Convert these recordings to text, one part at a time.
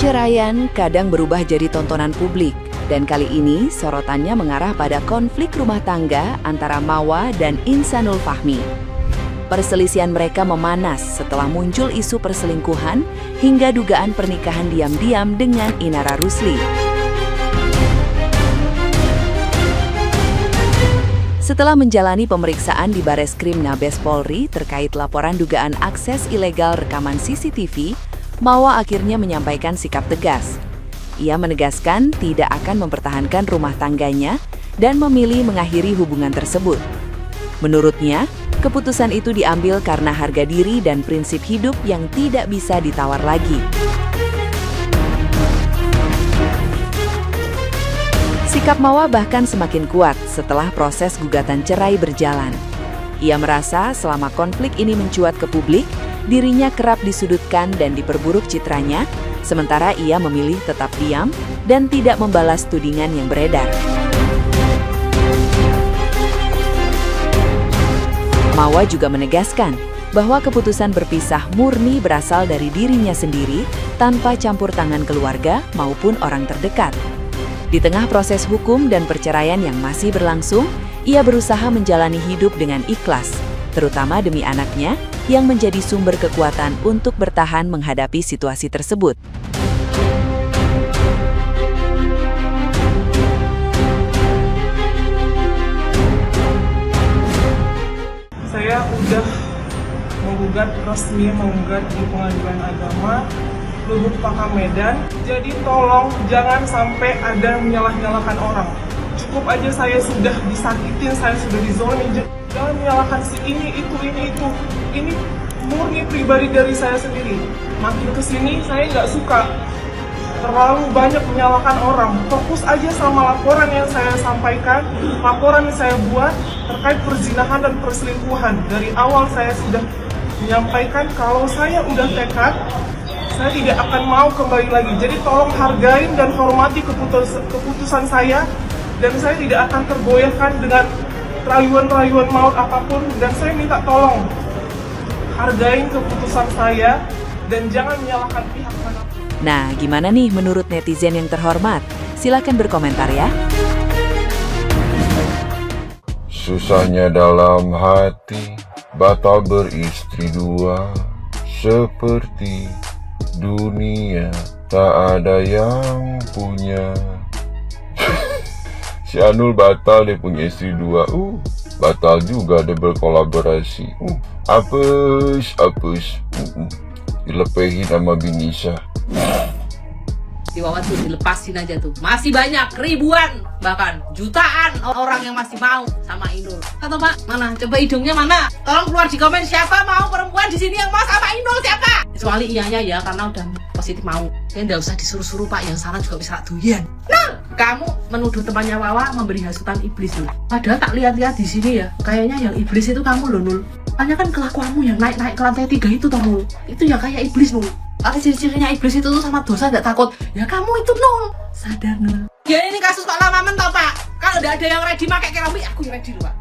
Perceraian kadang berubah jadi tontonan publik, dan kali ini sorotannya mengarah pada konflik rumah tangga antara Mawa dan Insanul Fahmi. Perselisihan mereka memanas setelah muncul isu perselingkuhan hingga dugaan pernikahan diam-diam dengan Inara Rusli. Setelah menjalani pemeriksaan di Bareskrim Mabes Polri terkait laporan dugaan akses ilegal rekaman CCTV, Mawa akhirnya menyampaikan sikap tegas. Ia menegaskan tidak akan mempertahankan rumah tangganya dan memilih mengakhiri hubungan tersebut. Menurutnya, keputusan itu diambil karena harga diri dan prinsip hidup yang tidak bisa ditawar lagi. Sikap Mawa bahkan semakin kuat setelah proses gugatan cerai berjalan. Ia merasa selama konflik ini mencuat ke publik, dirinya kerap disudutkan dan diperburuk citranya, sementara ia memilih tetap diam dan tidak membalas tudingan yang beredar. Mawa juga menegaskan bahwa keputusan berpisah murni berasal dari dirinya sendiri tanpa campur tangan keluarga maupun orang terdekat. Di tengah proses hukum dan perceraian yang masih berlangsung, ia berusaha menjalani hidup dengan ikhlas, terutama demi anaknya yang menjadi sumber kekuatan untuk bertahan menghadapi situasi tersebut. Saya udah resmi menggugat di Pengadilan Agama Luhut Pangkal Medan. Jadi tolong jangan sampai ada menyalah-nyalahkan orang. Cukup aja saya sudah disakitin, saya sudah dizolimi. Jangan menyalahkan si ini, itu. Ini murni pribadi dari saya sendiri. Makin kesini saya nggak suka terlalu banyak menyalahkan orang. Fokus aja sama laporan yang saya sampaikan, laporan yang saya buat terkait perzinahan dan perselingkuhan. Dari awal saya sudah menyampaikan kalau saya udah tekad, saya tidak akan mau kembali lagi. Jadi tolong hargain dan hormati keputusan saya, dan saya tidak akan tergoyahkan dengan rayuan-rayuan maut apapun. Dan saya minta tolong hargain keputusan saya dan jangan menyalahkan pihak manapun. Nah, gimana nih menurut netizen yang terhormat? Silakan berkomentar ya. Susahnya dalam hati, batal beristri dua, seperti dunia tak ada yang punya. Si Anul batal dia punya istri dua. Batal juga dia berkolaborasi. Apes. Dilepehin sama Binisa. Di Wawan tuh dilepasin aja tuh. Masih banyak, ribuan, bahkan jutaan orang yang masih mau sama Inul. Atau Pak, mana? Coba hidungnya mana? Tolong keluar di komen, siapa mau perempuan di sini yang mau sama Inul, siapa? Kecuali iyanya ya, karena udah positif mau. Ya nggak usah disuruh-suruh Pak, yang sana juga bisa doyan. Nah, kamu menuduh temannya Wawa memberi hasutan iblis loh. Padahal tak lihat-lihat di sini ya, kayaknya yang iblis itu kamu loh Nul. Hanya kan kelakuanmu yang naik-naik ke lantai 3 itu toh Nul. Itu ya kayak iblis Nul. Tapi ciri-cirinya iblis itu tuh sama dosa gak takut. Ya kamu itu Nul. Sadar Nul. Ya ini kasus kok lama mentok Pak. Kalau udah ada yang ready pakai keramik, aku yang ready loh Pak.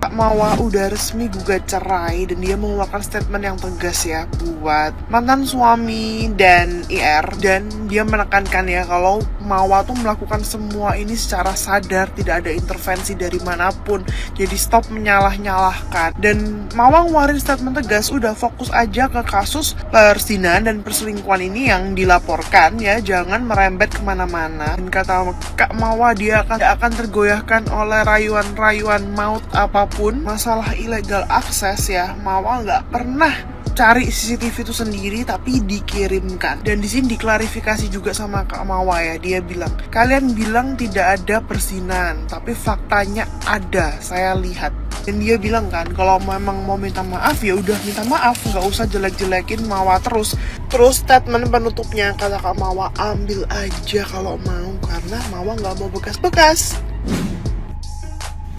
Pak Mawa udah resmi gugat cerai dan dia mengeluarkan statement yang tegas ya buat mantan suami dan IR, dan dia menekankan ya kalau Mawa tuh melakukan semua ini secara sadar, tidak ada intervensi dari manapun. Jadi stop menyalah-nyalahkan. Dan Mawa ngeluarin statement tegas, udah fokus aja ke kasus perzinahan dan perselingkuhan ini yang dilaporkan ya, jangan merembet kemana-mana. Dan kata Kak Mawa, dia akan tergoyahkan oleh rayuan-rayuan maut apapun. Masalah ilegal akses ya, Mawa nggak pernah cari CCTV itu sendiri, tapi dikirimkan. Dan di sini diklarifikasi juga sama Kak Mawa ya, dia bilang kalian bilang tidak ada perzinahan, tapi faktanya ada, saya lihat. Dan dia bilang kan kalau memang mau minta maaf ya udah minta maaf, nggak usah jelek-jelekin Mawa terus. Terus statement penutupnya kata Kak Mawa, ambil aja kalau mau, karena Mawa nggak mau bekas-bekas.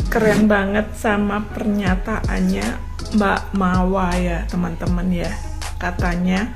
Keren banget sama pernyataannya Mbak Mawa ya teman-teman ya. katanya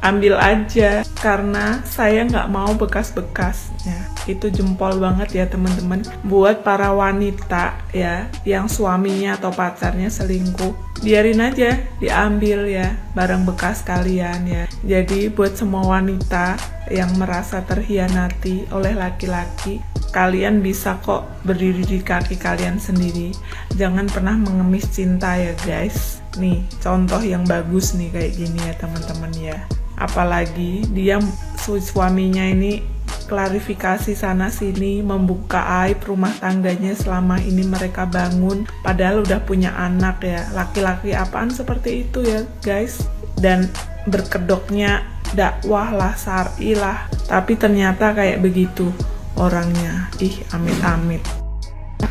ambil aja karena saya nggak mau bekas-bekasnya. Itu jempol banget ya teman-teman buat para wanita ya yang suaminya atau pacarnya selingkuh. Biarin aja diambil ya barang bekas kalian ya. Jadi buat semua wanita yang merasa terhianati oleh laki-laki, kalian bisa kok berdiri di kaki kalian sendiri. Jangan pernah mengemis cinta ya guys. Nih contoh yang bagus nih kayak gini ya teman-teman ya. Apalagi dia suaminya ini klarifikasi sana sini, membuka aib rumah tangganya selama ini mereka bangun, padahal udah punya anak ya. Laki-laki apaan seperti itu ya guys. Dan berkedoknya dakwah lah, syar'i lah, tapi ternyata kayak begitu orangnya. Ih, amit-amit.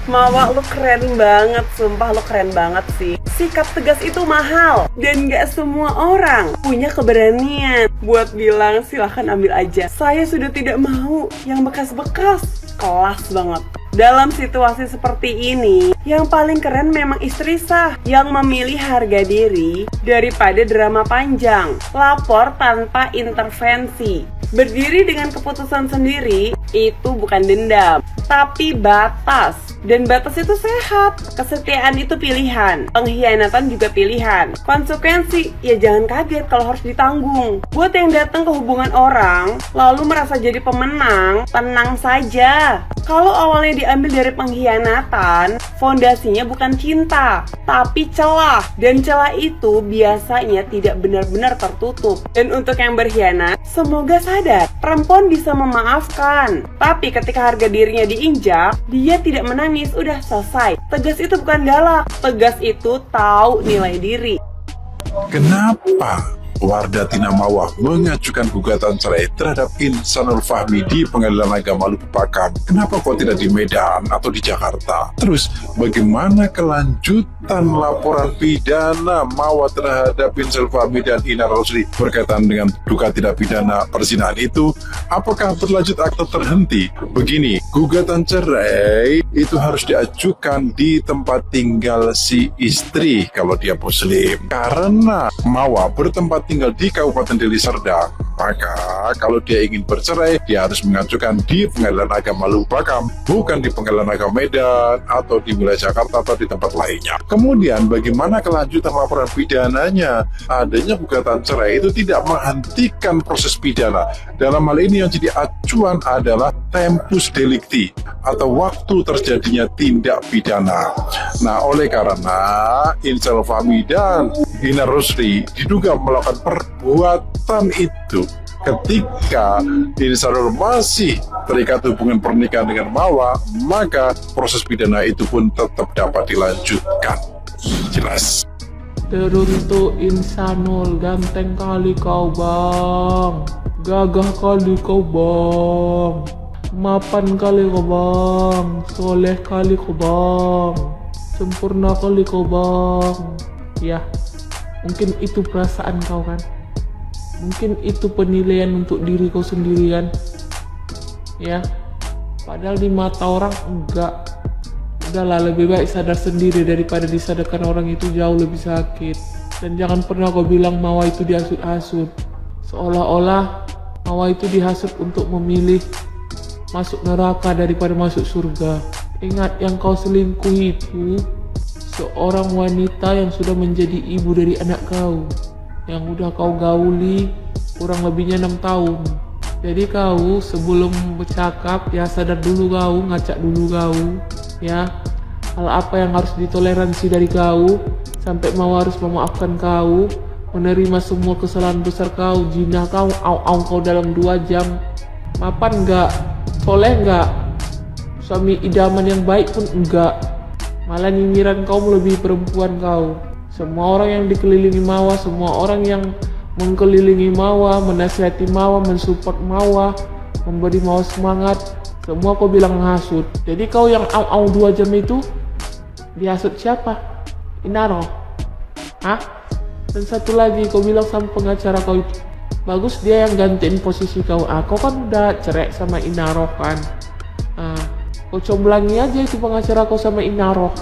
Mawa, lu keren banget, sumpah lu keren banget sih. Sikap tegas itu mahal, dan gak semua orang punya keberanian buat bilang silahkan ambil aja. Saya sudah tidak mau yang bekas-bekas. Kelas banget. Dalam situasi seperti ini, yang paling keren memang istri sah yang memilih harga diri daripada drama panjang. Lapor tanpa intervensi. Berdiri dengan keputusan sendiri itu bukan dendam, tapi batas. Dan batas itu sehat. Kesetiaan itu pilihan, pengkhianatan juga pilihan. Konsekuensi, ya jangan kaget kalau harus ditanggung. Buat yang datang ke hubungan orang, lalu merasa jadi pemenang, tenang saja. Kalau awalnya diambil dari pengkhianatan, fondasinya bukan cinta, tapi celah. Dan celah itu biasanya tidak benar-benar tertutup. Dan untuk yang berkhianat, semoga sadar, perempuan bisa memaafkan. Tapi ketika harga dirinya diinjak, dia tidak menangis, udah selesai. Tegas itu bukan galak, tegas itu tahu nilai diri. Kenapa Wardah Tina Mawah mengajukan gugatan cerai terhadap Insanul Fahmi di Pengadilan Agama Lubukpakam? Kenapa kok tidak di Medan atau di Jakarta? Terus bagaimana kelanjutan laporan pidana Mawah terhadap Insanul Fahmi dan Ina Rosli berkaitan dengan duga tidak pidana perzinahan itu? Apakah berlanjut atau terhenti? Begini, gugatan cerai itu harus diajukan di tempat tinggal si istri kalau dia muslim. Karena Mawah bertempat tinggal di Kabupaten Deli Serdang, maka kalau dia ingin bercerai, dia harus mengajukan di Pengadilan Agama Lubukpakam, bukan di Pengadilan Agama Medan atau di wilayah Jakarta atau di tempat lainnya. Kemudian bagaimana kelanjutan laporan pidananya? Adanya gugatan cerai itu tidak menghentikan proses pidana. Dalam hal ini yang jadi acuan adalah tempus delicti atau waktu terjadinya tindak pidana. Nah, oleh karena Insanul Fahmi dan Ina Rosli diduga melakukan perbuatan itu ketika Insanul masih terikat hubungan pernikahan dengan Mawah, maka proses pidana itu pun tetap dapat dilanjutkan. Jelas. Teruntuk Insanul, ganteng kali kau bang, gagah kali kau bang, mapan kali kau bang, soleh kali kau bang, sempurna kali kau bang. Ya, mungkin itu perasaan kau kan, mungkin itu penilaian untuk diri kau sendiri kan. Ya, padahal di mata orang enggak. Udahlah, lebih baik sadar sendiri daripada disadarkan orang, itu jauh lebih sakit. Dan jangan pernah kau bilang Mawah itu dihasut-hasut, seolah-olah Mawah itu dihasut untuk memilih masuk neraka daripada masuk surga. Ingat, yang kau selingkuhi itu seorang wanita yang sudah menjadi ibu dari anak kau, yang udah kau gauli kurang lebihnya 6 tahun. Jadi kau sebelum bercakap ya sadar dulu kau, ngacak dulu kau ya, hal apa yang harus ditoleransi dari kau sampai mau harus memaafkan kau, menerima semua kesalahan besar kau, jinah kau, au kau dalam 2 jam. Mapan enggak, soleh enggak, suami idaman yang baik pun enggak, malah nyinyiran kau melebihi perempuan kau. Semua orang yang dikelilingi Mawah, semua orang yang mengkelilingi Mawah, menasihati Mawah, mensupport Mawah, memberi Mawah semangat, semua kau bilang menghasut. Jadi kau yang au 2 jam itu dihasut siapa? Inaro? Hah? Dan satu lagi kau bilang sama pengacara kau itu, bagus dia yang gantiin posisi kau. Kau kan udah cerai sama Inaro kan? Kau comblangi aja itu pengacara kau sama Inaro.